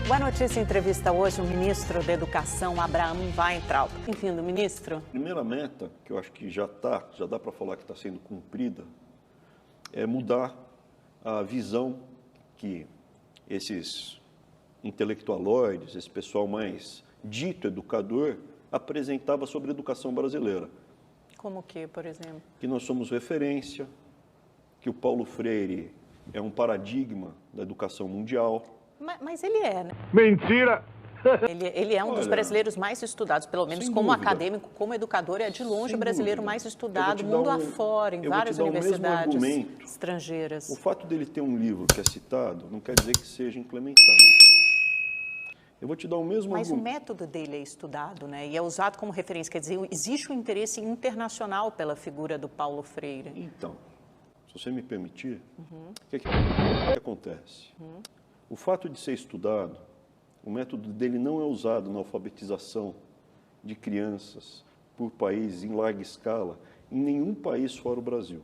Boa Notícia entrevista hoje o ministro da Educação, Abraham Weintraub. Bem-vindo, ministro. A primeira meta, que eu acho que já dá para falar que está sendo cumprida, é mudar a visão que esses intelectualoides, esse pessoal mais dito educador, apresentava sobre a educação brasileira. Como que, por exemplo? Que nós somos referência, que o Paulo Freire é um paradigma da educação mundial. Mas ele é, né? Mentira! Ele é um dos brasileiros mais estudados, pelo menos como acadêmico, como educador, é de longe o brasileiro mais estudado, mundo afora, em várias universidades estrangeiras. O fato dele ter um livro que é citado não quer dizer que seja implementado. Eu vou te dar o mesmo Mas argumento. o método dele é estudado, né? E é usado como referência. Quer dizer, existe um interesse internacional pela figura do Paulo Freire. Então, se você me permitir, o que acontece? O fato de ser estudado, o método dele não é usado na alfabetização de crianças por países em larga escala, em nenhum país fora o Brasil.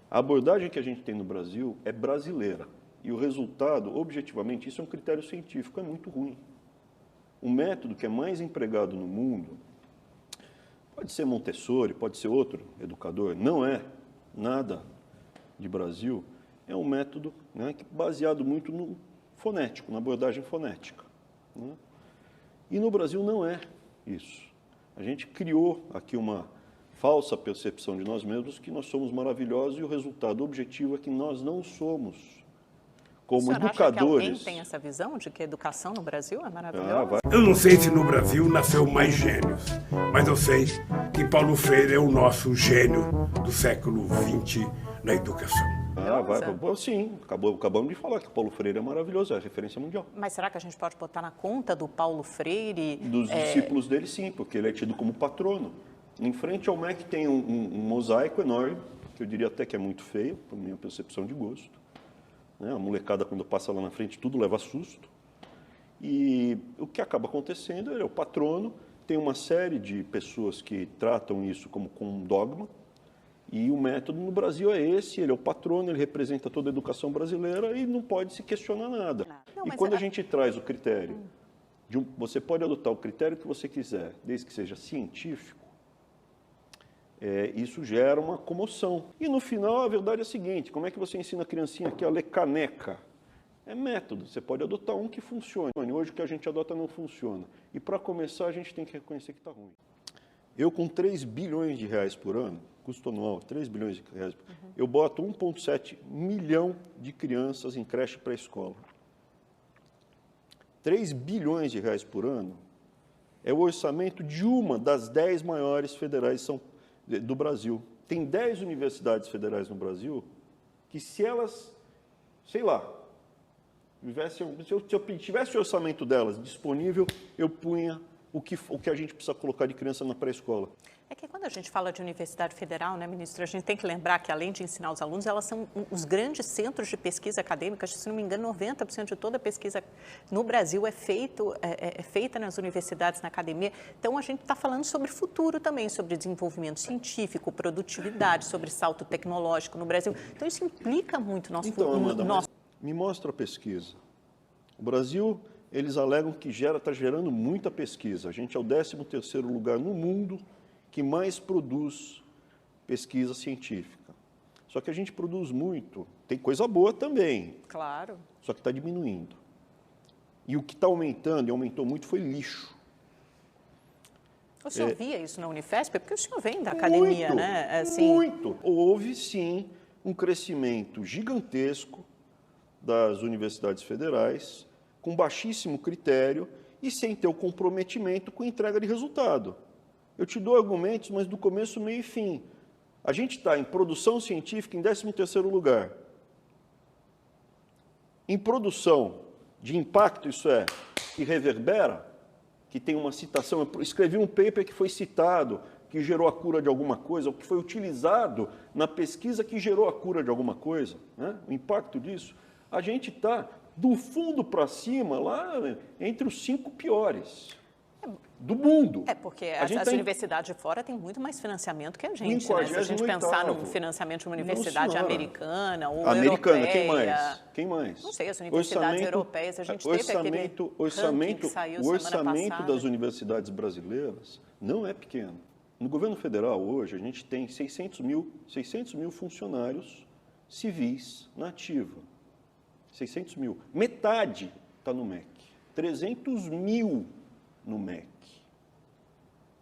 A abordagem que a gente tem no Brasil é brasileira. E o resultado, objetivamente, isso é um critério científico, é muito ruim. O método que é mais empregado no mundo, pode ser Montessori, pode ser outro educador, não é nada de Brasil, é um método, né, baseado muito no fonético, na abordagem fonética. Né? E no Brasil não é isso. A gente criou aqui uma falsa percepção de nós mesmos que nós somos maravilhosos e o resultado objetivo é que nós não somos. Como educadores. Acha que alguém tem essa visão de que a educação no Brasil é maravilhosa? Eu não sei se no Brasil nasceu mais gênios, mas eu sei que Paulo Freire é o nosso gênio do século XX na educação. Sim, acabamos de falar que o Paulo Freire é maravilhoso, é a referência mundial. Mas será que a gente pode botar na conta do Paulo Freire? Dos discípulos dele, sim, porque ele é tido como patrono. Em frente ao MEC tem um mosaico enorme, que eu diria até que é muito feio, por minha percepção de gosto. A molecada, quando passa lá na frente, tudo leva susto. E o que acaba acontecendo, ele é o patrono, tem uma série de pessoas que tratam isso como um dogma, e o método no Brasil é esse, ele é o patrono, ele representa toda a educação brasileira e não pode se questionar nada. E quando a gente traz o critério, você pode adotar o critério que você quiser, desde que seja científico, isso gera uma comoção. E no final a verdade é a seguinte, como é que você ensina a criancinha aqui a ler caneca? É método, você pode adotar um que funcione. Hoje o que a gente adota não funciona. E para começar a gente tem que reconhecer que está ruim. Eu com 3 bilhões de reais por ano, custo anual, 3 bilhões de reais, eu boto 1,7 milhão de crianças em creche pré-escola. 3 bilhões de reais por ano é o orçamento de uma das 10 maiores federais do Brasil. Tem 10 universidades federais no Brasil que se elas, sei lá, se eu tivesse o orçamento delas disponível, eu punha o que a gente precisa colocar de criança na pré-escola. É que quando a gente fala de universidade federal, né, ministro, a gente tem que lembrar que, além de ensinar os alunos, elas são os grandes centros de pesquisa acadêmica. Se não me engano, 90% de toda a pesquisa no Brasil é feita nas universidades, na academia. Então, a gente está falando sobre futuro também, sobre desenvolvimento científico, produtividade, sobre salto tecnológico no Brasil. Então, isso implica muito nosso futuro. Me mostra a pesquisa. O Brasil, eles alegam que está gerando muita pesquisa. A gente é o 13º lugar no mundo que mais produz pesquisa científica. Só que a gente produz muito, tem coisa boa também. Claro. Só que está diminuindo. E o que está aumentando, e aumentou muito, foi lixo. O senhor via isso na Unifesp? Porque o senhor vem da academia, né? Muito. Houve, sim, um crescimento gigantesco das universidades federais, com baixíssimo critério e sem ter o comprometimento com entrega de resultado. Eu te dou argumentos, mas do começo, meio e fim. A gente está em produção científica em 13º lugar. Em produção de impacto, isso é, que reverbera, que tem uma citação, eu escrevi um paper que foi citado, que gerou a cura de alguma coisa, ou que foi utilizado na pesquisa que gerou a cura de alguma coisa, né? O impacto disso, a gente está do fundo para cima, lá entre os 5 piores. do mundo. É, porque as universidades de fora têm muito mais financiamento que a gente, né? Se a gente pensar no financiamento de uma universidade americana ou europeia... Quem mais? Quem mais? Não sei, as universidades europeias, a gente teve aquele ranking que saiu o semana orçamento passada. das universidades brasileiras não é pequeno. No governo federal, hoje, a gente tem 600 mil funcionários civis na ativa. 600 mil. Metade está no MEC. 300 mil no MEC.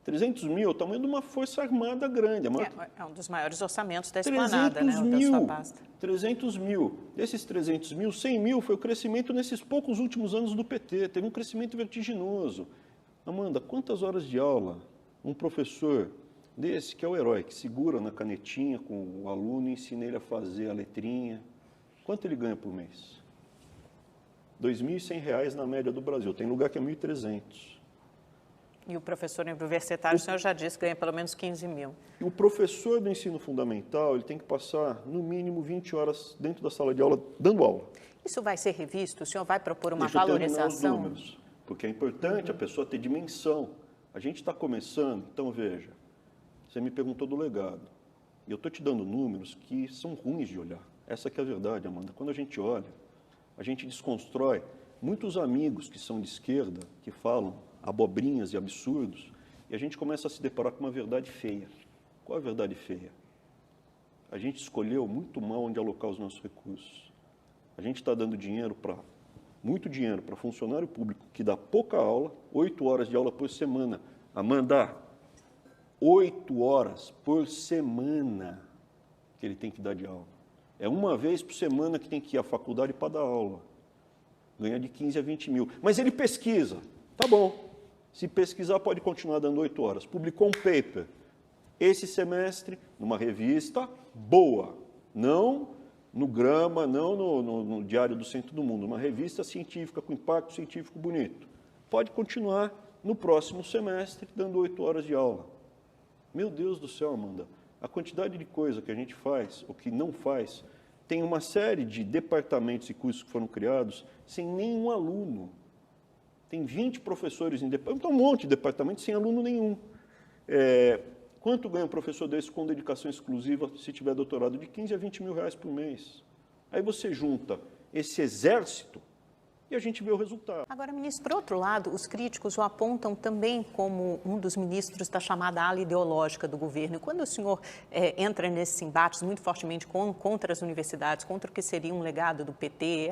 300 mil é o tamanho de uma força armada grande. É um dos maiores orçamentos da esplanada, né? Da sua pasta. 300 mil. Desses 300 mil, 100 mil foi o crescimento nesses poucos últimos anos do PT. Teve um crescimento vertiginoso. Amanda, quantas horas de aula um professor desse, que é o herói, que segura na canetinha com o aluno e ensina ele a fazer a letrinha, quanto ele ganha por mês? R$ 2.100 na média do Brasil. Tem lugar que é 1.300. E o professor universitário, o senhor já disse, ganha pelo menos 15 mil. E o professor do ensino fundamental, ele tem que passar, no mínimo, 20 horas dentro da sala de aula, dando aula. Isso vai ser revisto? O senhor vai propor uma Deixa eu terminar valorização? os números, porque é importante a pessoa ter dimensão. A gente está começando, então veja, você me perguntou do legado. E eu estou te dando números que são ruins de olhar. Essa que é a verdade, Amanda. Quando a gente olha, a gente desconstrói. Muitos amigos que são de esquerda, que falam abobrinhas e absurdos, e a gente começa a se deparar com uma verdade feia. Qual é a verdade feia? A gente escolheu muito mal onde alocar os nossos recursos. A gente está dando muito dinheiro para funcionário público que dá pouca aula, 8 horas de aula por semana. Amanda, 8 horas por semana que ele tem que dar de aula. É uma vez por semana que tem que ir à faculdade para dar aula. Ganha de 15 a 20 mil. Mas ele pesquisa. Tá bom. Se pesquisar, pode continuar dando 8 horas. Publicou um paper esse semestre, numa revista boa. Não no Grama, não no Diário do Centro do Mundo. Uma revista científica, com impacto científico bonito. Pode continuar no próximo semestre, dando 8 horas de aula. Meu Deus do céu, Amanda. A quantidade de coisa que a gente faz, ou que não faz, tem uma série de departamentos e cursos que foram criados sem nenhum aluno. Tem 20 professores em departamento, um monte de departamentos sem aluno nenhum. Quanto ganha um professor desse com dedicação exclusiva se tiver doutorado? De 15 a 20 mil reais por mês. Aí você junta esse exército e a gente vê o resultado. Agora, ministro, por outro lado, os críticos o apontam também como um dos ministros da chamada ala ideológica do governo. E quando o senhor entra nesses embates muito fortemente contra as universidades, contra o que seria um legado do PT,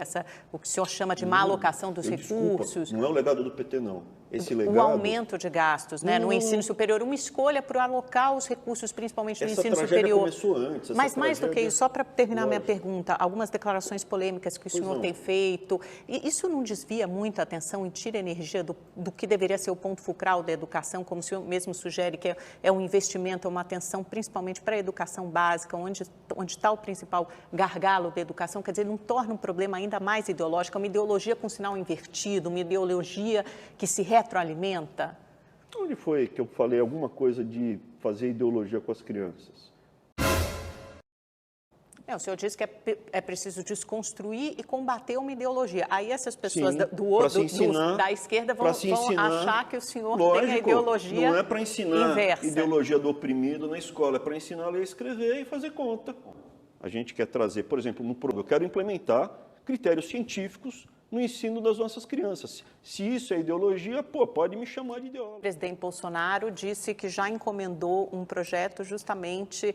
o que o senhor chama de má alocação dos recursos... Desculpa, não é o legado do PT, não. Esse legado... O aumento de gastos, né, no ensino superior, uma escolha para alocar os recursos, principalmente no ensino superior. Começou antes. Mas mais do que isso, só para terminar minha pergunta, algumas declarações polêmicas que o senhor tem feito, e isso não desvia muito a atenção e tira energia do que deveria ser o ponto fulcral da educação, como o senhor mesmo sugere, que é um investimento, uma atenção principalmente para a educação básica, onde está o principal gargalo da educação, quer dizer, não torna um problema ainda mais ideológico, uma ideologia com sinal invertido, uma ideologia que se retroalimenta? Onde foi que eu falei alguma coisa de fazer ideologia com as crianças? O senhor disse que é preciso desconstruir e combater uma ideologia. Aí essas pessoas da esquerda vão achar que o senhor tem a ideologia não é para ensinar inversa. Ideologia do oprimido na escola, é para ensinar a ler, escrever e fazer conta. A gente quer trazer, por exemplo, eu quero implementar critérios científicos no ensino das nossas crianças. Se isso é ideologia, pode me chamar de ideólogo. O presidente Bolsonaro disse que já encomendou um projeto justamente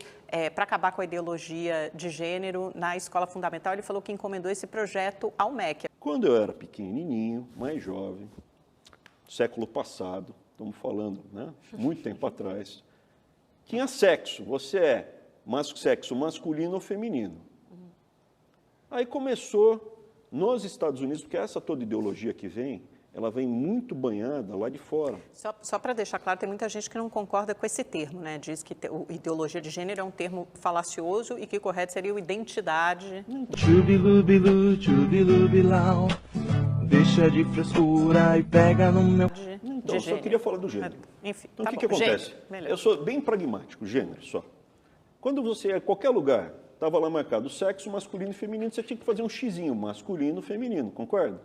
para acabar com a ideologia de gênero na escola fundamental. Ele falou que encomendou esse projeto ao MEC. Quando eu era pequenininho, mais jovem, século passado, estamos falando, né, muito tempo atrás, tinha sexo. Você é sexo masculino ou feminino. Aí começou... Nos Estados Unidos, porque essa toda ideologia que vem, ela vem muito banhada lá de fora. Só para deixar claro, tem muita gente que não concorda com esse termo, né? Diz que ideologia de gênero é um termo falacioso e que o correto seria o identidade. Chubilubilu, chubilubilau, deixa de frescura e pega no meu... Então, eu só queria falar do gênero. Enfim, então, o que acontece? Eu sou bem pragmático, gênero só. Quando você é em qualquer lugar, estava lá marcado sexo masculino e feminino, você tinha que fazer um xizinho, masculino, feminino, concorda?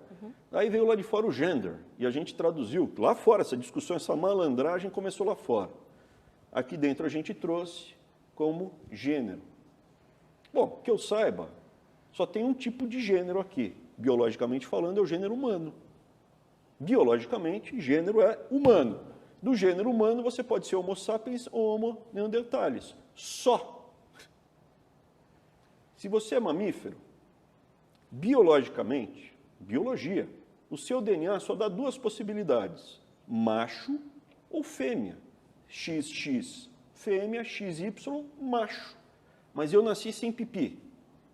Aí veio lá de fora o gender, e a gente traduziu. Lá fora, essa discussão, essa malandragem começou lá fora. Aqui dentro a gente trouxe como gênero. Bom, que eu saiba, só tem um tipo de gênero aqui. Biologicamente falando, é o gênero humano. Biologicamente, gênero é humano. Do gênero humano, você pode ser Homo sapiens ou Homo neanderthalis. Só. Se você é mamífero, biologicamente, biologia, o seu DNA só dá duas possibilidades, macho ou fêmea. XX, fêmea, XY, macho. Mas eu nasci sem pipi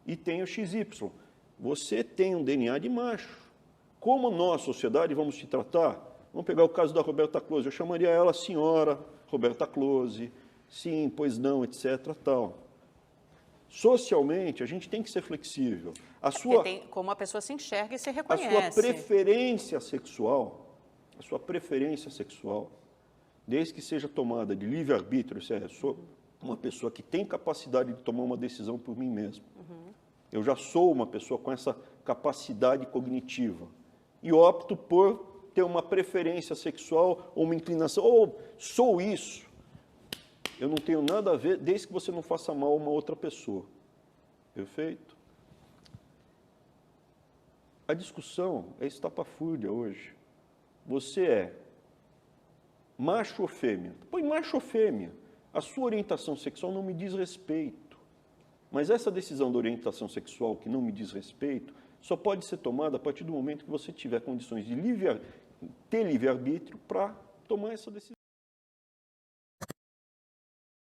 e tenho XY. Você tem um DNA de macho. Como nós, sociedade, vamos te tratar? Vamos pegar o caso da Roberta Close. Eu chamaria ela senhora Roberta Close. Sim, pois não, etc. Tal. Socialmente, a gente tem que ser flexível. Como a pessoa se enxerga e se A reconhece. sua preferência sexual, desde que seja tomada de livre-arbítrio, eu sou uma pessoa que tem capacidade de tomar uma decisão por mim mesmo. Eu já sou uma pessoa com essa capacidade cognitiva. E opto por ter uma preferência sexual ou uma inclinação, ou sou isso. Eu não tenho nada a ver, desde que você não faça mal a uma outra pessoa. Perfeito? A discussão é estapafúrdia hoje. Você é macho ou fêmea? Põe macho ou fêmea. A sua orientação sexual não me diz respeito. Mas essa decisão de orientação sexual que não me diz respeito só pode ser tomada a partir do momento que você tiver condições de ter livre-arbítrio para tomar essa decisão.